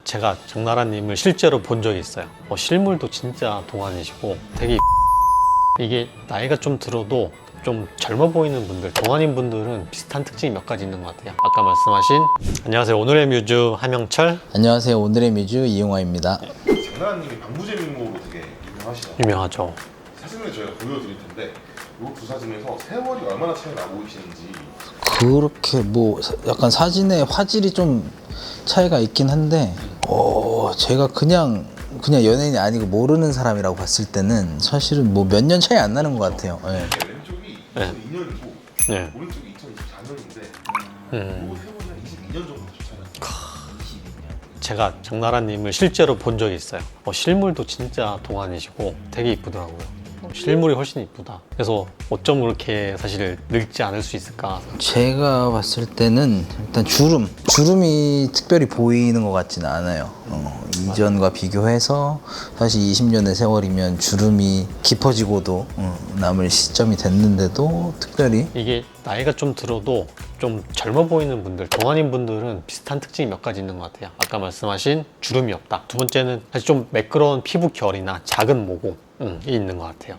제가 장나라님을 실제로 본 적이 있어요. 실물도 진짜 동안이시고 되게 이게 나이가 좀 들어도 좀 젊어 보이는 분들, 동안인 분들은 비슷한 특징이 몇 가지 있는 것 같아요. 아까 말씀하신 안녕하세요, 오늘의 뮤즈 하명철. 안녕하세요, 오늘의 뮤즈 이용화입니다. 장나라님이 방부제 민모로 되게 유명하시죠? 유명하죠. 사진을 저희가 보여드릴 텐데 이 두 사진에서 세월이 얼마나 차이 나고 계시는지. 그렇게 뭐 약간 사진의 화질이 좀 차이가 있긴 한데 제가 그냥 연예인이 아니고 모르는 사람이라고 봤을 때는 사실은 뭐 몇 년 차이 안 나는 것 같아요. 네. 왼쪽이 네. 2002년이고 네. 오른쪽이 2024년인데 이 세월이 한 22년 정도 차이가. 제가 장나라님을 실제로 본 적이 있어요. 실물도 진짜 동안이시고 되게 이쁘더라고요. 실물이 훨씬 이쁘다. 그래서 어쩜 그렇게 사실 늙지 않을 수 있을까. 제가 봤을 때는 일단 주름이 특별히 보이는 것 같지는 않아요. 이전과 비교해서 사실 20년의 세월이면 주름이 깊어지고도 남을 시점이 됐는데도 특별히 이게 나이가 좀 들어도 좀 젊어 보이는 분들, 동안인 분들은 비슷한 특징이 몇 가지 있는 것 같아요. 아까 말씀하신 주름이 없다. 두 번째는 사실 좀 매끄러운 피부 결이나 작은 모공이 있는 것 같아요.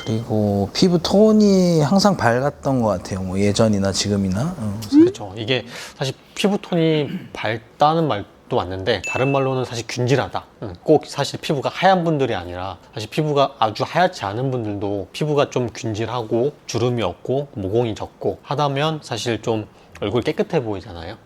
그리고 피부 톤이 항상 밝았던 것 같아요. 뭐 예전이나 지금이나. 그렇죠. 이게 사실 피부 톤이 밝다는 말도 맞는데 다른 말로는 사실 균질하다. 꼭 사실 피부가 하얀 분들이 아니라 사실 피부가 아주 하얗지 않은 분들도 피부가 좀 균질하고 주름이 없고 모공이 적고 하다면 사실 좀 얼굴이 깨끗해 보이잖아요.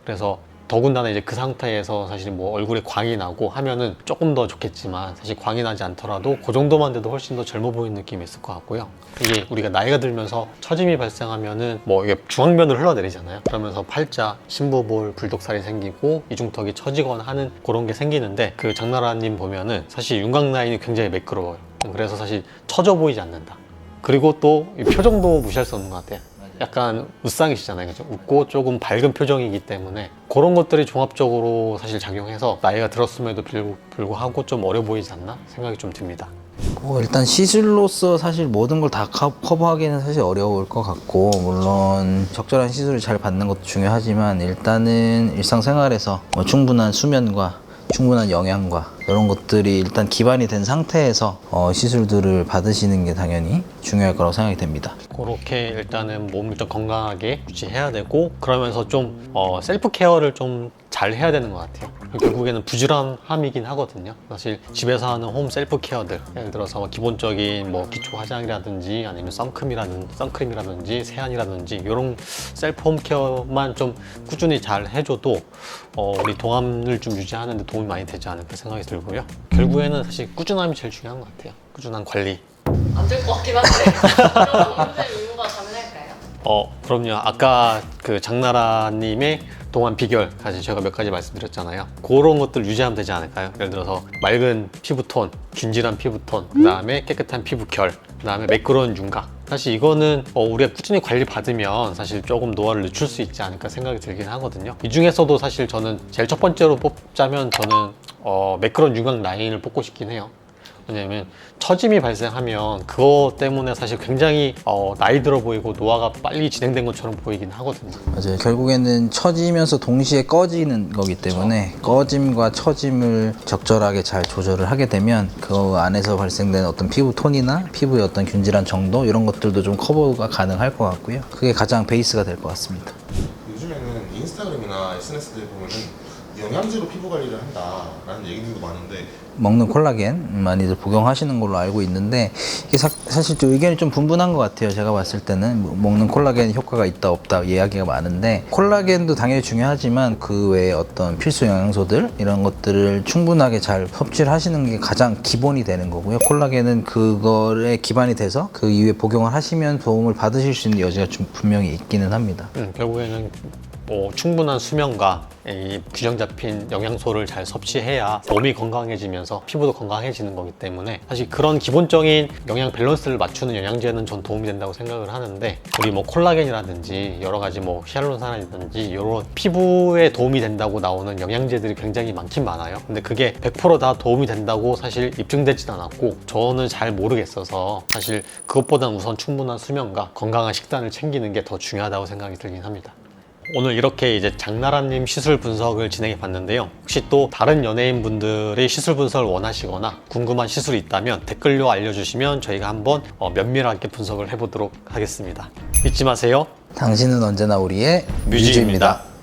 그래서 더군다나 이제 그 상태에서 사실 뭐 얼굴에 광이 나고 하면은 조금 더 좋겠지만 사실 광이 나지 않더라도 그 정도만 돼도 훨씬 더 젊어 보이는 느낌이 있을 것 같고요. 이게 우리가 나이가 들면서 처짐이 발생하면은 뭐 이게 중앙면으로 흘러내리잖아요. 그러면서 팔자, 심부볼, 불독살이 생기고 이중턱이 처지거나 하는 그런 게 생기는데 그 장나라님 보면은 사실 윤곽 라인이 굉장히 매끄러워요. 그래서 사실 처져 보이지 않는다. 그리고 또 이 표정도 무시할 수 없는 것 같아요. 약간 웃상이시잖아요. 그죠? 웃고 조금 밝은 표정이기 때문에 그런 것들이 종합적으로 사실 작용해서 나이가 들었음에도 불구하고 좀 어려 보이지 않나 생각이 좀 듭니다. 뭐 일단 시술로서 사실 모든 걸 다 커버하기는 사실 어려울 것 같고, 물론 적절한 시술을 잘 받는 것도 중요하지만 일단은 일상생활에서 뭐 충분한 수면과 충분한 영양과 이런 것들이 일단 기반이 된 상태에서 시술들을 받으시는 게 당연히 중요할 거라고 생각이 됩니다. 그렇게 일단은 몸을 좀 건강하게 유지해야 되고 그러면서 좀 셀프 케어를 좀 잘 해야 되는 것 같아요. 결국에는 부지런함이긴 하거든요. 사실 집에서 하는 홈 셀프 케어들, 예를 들어서 뭐 기본적인 뭐 기초 화장이라든지 아니면 선크림이라든지 세안이라든지 이런 셀프 홈 케어만 좀 꾸준히 잘 해줘도 우리 동안을 좀 유지하는 데 도움이 많이 되지 않을까 생각이 들고요. 결국에는 사실 꾸준함이 제일 중요한 것 같아요. 꾸준한 관리. 안 될 것 같긴 한데 그럼 방부제 의무가 가능할까요? 그럼요. 아까 그 장나라님의 동안 비결 사실 제가 몇 가지 말씀드렸잖아요. 그런 것들 유지하면 되지 않을까요? 예를 들어서 맑은 피부톤, 균질한 피부톤, 그 다음에 깨끗한 피부결, 그 다음에 매끄러운 윤곽. 사실 이거는 우리가 꾸준히 관리 받으면 사실 조금 노화를 늦출 수 있지 않을까 생각이 들긴 하거든요. 이 중에서도 사실 저는 제일 첫 번째로 뽑자면 저는 매끄러운 윤곽 라인을 뽑고 싶긴 해요. 왜냐면 처짐이 발생하면 그거 때문에 사실 굉장히 나이 들어 보이고 노화가 빨리 진행된 것처럼 보이긴 하거든요. 맞아요. 결국에는 처지면서 동시에 꺼지는 거기 때문에 꺼짐과 처짐을 적절하게 잘 조절을 하게 되면 그 안에서 발생된 어떤 피부 톤이나 피부의 어떤 균질한 정도 이런 것들도 좀 커버가 가능할 것 같고요. 그게 가장 베이스가 될 것 같습니다. 요즘에는 인스타그램이나 SNS들 보면은 영양제로 피부 관리를 한다라는 얘기들도 많은데 먹는 콜라겐 많이들 복용하시는 걸로 알고 있는데 이게 사실 좀 의견이 좀 분분한 것 같아요. 제가 봤을 때는 먹는 콜라겐 효과가 있다 없다 이야기가 많은데 콜라겐도 당연히 중요하지만 그 외에 어떤 필수 영양소들 이런 것들을 충분하게 잘 섭취를 하시는 게 가장 기본이 되는 거고요. 콜라겐은 그거에 기반이 돼서 그 이후에 복용을 하시면 도움을 받으실 수 있는 여지가 좀 분명히 있기는 합니다. 결국에는 충분한 수면과 이 균형 잡힌 영양소를 잘 섭취해야 몸이 건강해지면서 피부도 건강해지는 거기 때문에 사실 그런 기본적인 영양 밸런스를 맞추는 영양제는 전 도움이 된다고 생각을 하는데 우리 뭐 콜라겐이라든지 여러 가지 뭐 히알루론산이라든지 이런 피부에 도움이 된다고 나오는 영양제들이 굉장히 많긴 많아요. 근데 그게 100% 도움이 된다고 사실 입증되진 않았고 저는 잘 모르겠어서 사실 그것보다는 우선 충분한 수면과 건강한 식단을 챙기는 게 더 중요하다고 생각이 들긴 합니다. 오늘 이렇게 이제 장나라님 시술 분석을 진행해 봤는데요. 혹시 또 다른 연예인분들의 시술 분석을 원하시거나 궁금한 시술이 있다면 댓글로 알려주시면 저희가 한번 면밀하게 분석을 해보도록 하겠습니다. 잊지 마세요. 당신은 언제나 우리의 뮤직입니다. 뮤직입니다.